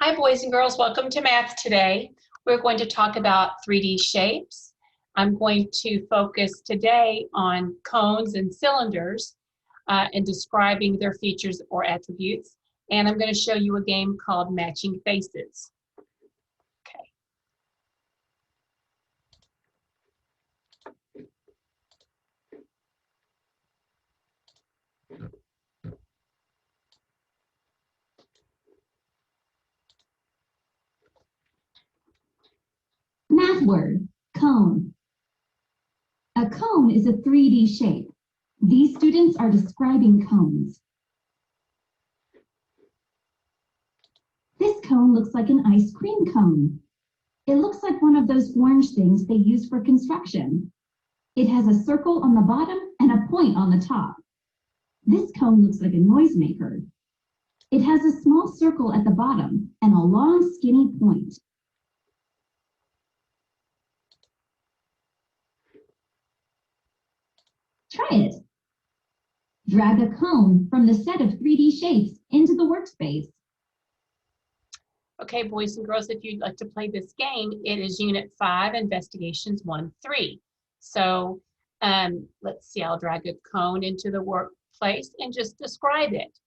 Hi, boys and girls. Welcome to math today. We're going to talk about 3D shapes. I'm going to focus today on cones and cylinders and describing their features or attributes. And I'm going to show you a game called Matching Faces. Okay. Math word, cone. A cone is a 3D shape. These students are describing cones. This cone looks like an ice cream cone. It looks like one of those orange things they use for construction. It has a circle on the bottom and a point on the top. This cone looks like a noisemaker. It has a small circle at the bottom and a long skinny point. Try it. Drag a cone from the set of 3D shapes into the workspace. Okay, boys and girls, if you'd like to play this game, it is Unit 5, Investigations 1-3. So let's see, I'll drag a cone into the workplace and just describe it.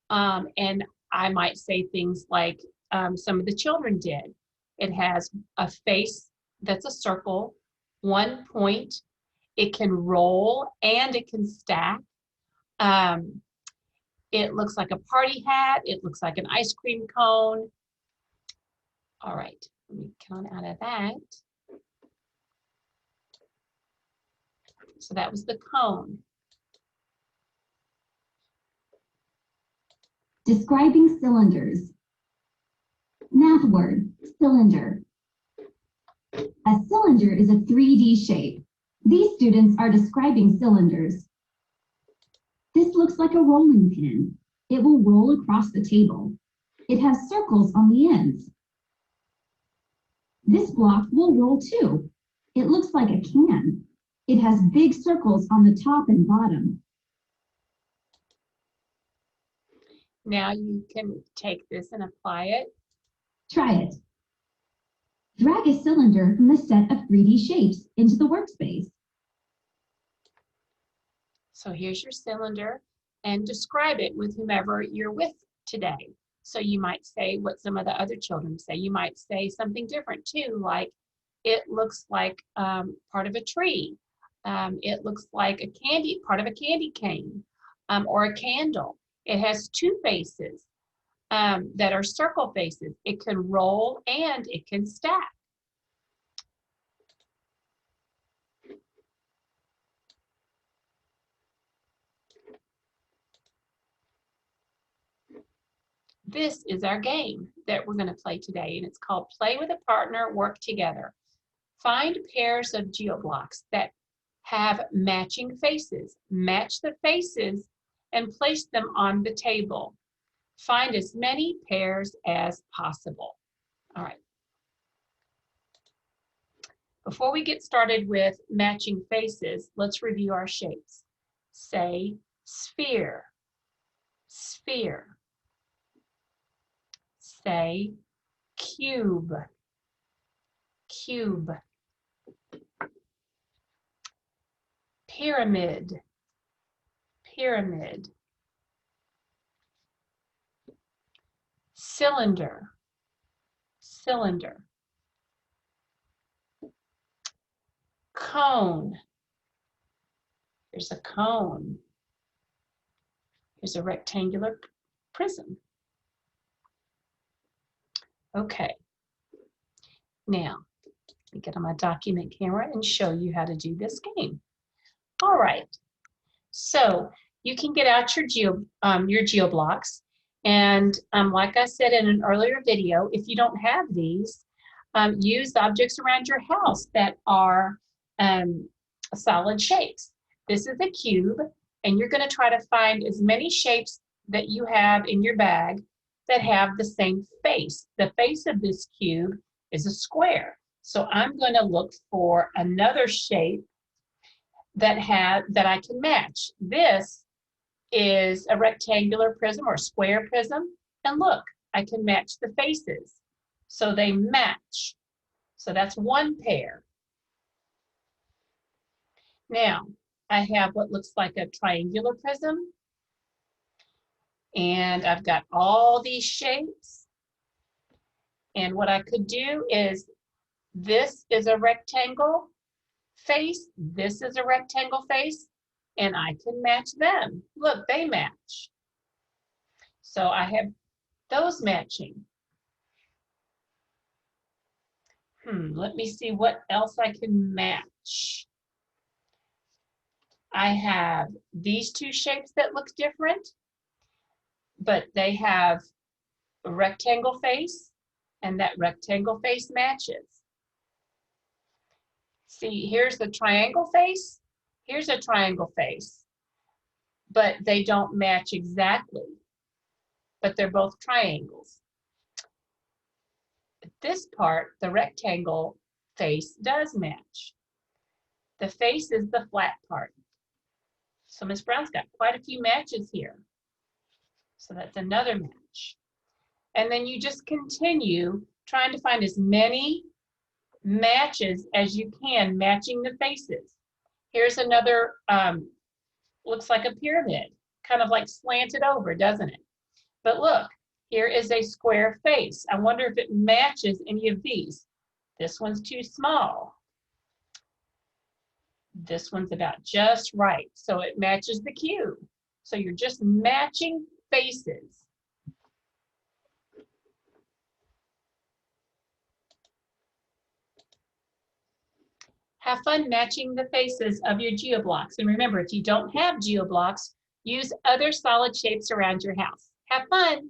And I might say things like some of the children did. It has a face that's a circle, one point. It can roll and it can stack. It looks like a party hat. It looks like an ice cream cone. All right, let me count out of that. So that was the cone. Describing cylinders. Math word, cylinder. A cylinder is a 3D shape. These students are describing cylinders. This looks like a rolling pin. It will roll across the table. It has circles on the ends. This block will roll too. It looks like a can. It has big circles on the top and bottom. Now you can take this and apply it. Try it. Drag a cylinder from the set of 3D shapes into the workspace. So here's your cylinder and describe it with whomever you're with today. So you might say what some of the other children say. You might say something different too, like it looks like part of a tree. It looks like part of a candy cane or a candle. It has two faces that are circle faces. It can roll and it can stack. This is our game that we're going to play today, and it's called Play with a Partner, Work Together. Find pairs of GeoBlocks that have matching faces. Match the faces and place them on the table. Find as many pairs as possible. All right. Before we get started with matching faces, let's review our shapes. Say sphere, sphere. Say cube, cube. Pyramid, pyramid. Cylinder, cylinder. Cone. Here's a cone. Here's a rectangular prism. Okay, now let me get on my document camera and show you how to do this game. All right, so you can get out your GeoBlocks, and like I said in an earlier video, if you don't have these, use objects around your house that are solid shapes. This is a cube, and you're going to try to find as many shapes that you have in your bag that have the same face. The face of this cube is a square. So I'm going to look for another shape that I can match. This is a rectangular prism or square prism. And look, I can match the faces. So they match. So that's one pair. Now, I have what looks like a triangular prism. And I've got all these shapes. And what I could do is, this is a rectangle face, this is a rectangle face, and I can match them. Look, they match. So I have those matching. Let me see what else I can match. I have these two shapes that look different, but they have a rectangle face, and that rectangle face matches. See, here's the triangle face, here's a triangle face, but they don't match exactly, but they're both triangles. This part, the rectangle face, does match. The face is the flat part. So Miss Brown's got quite a few matches here. So that's another match. And then you just continue trying to find as many matches as you can, matching the faces. Here's another, looks like a pyramid, kind of like slanted over, doesn't it? But look, here is a square face. I wonder if it matches any of these. This one's too small. This one's about just right, so it matches the cube. So you're just matching faces. Have fun matching the faces of your GeoBlocks. And remember, if you don't have GeoBlocks, use other solid shapes around your house. Have fun.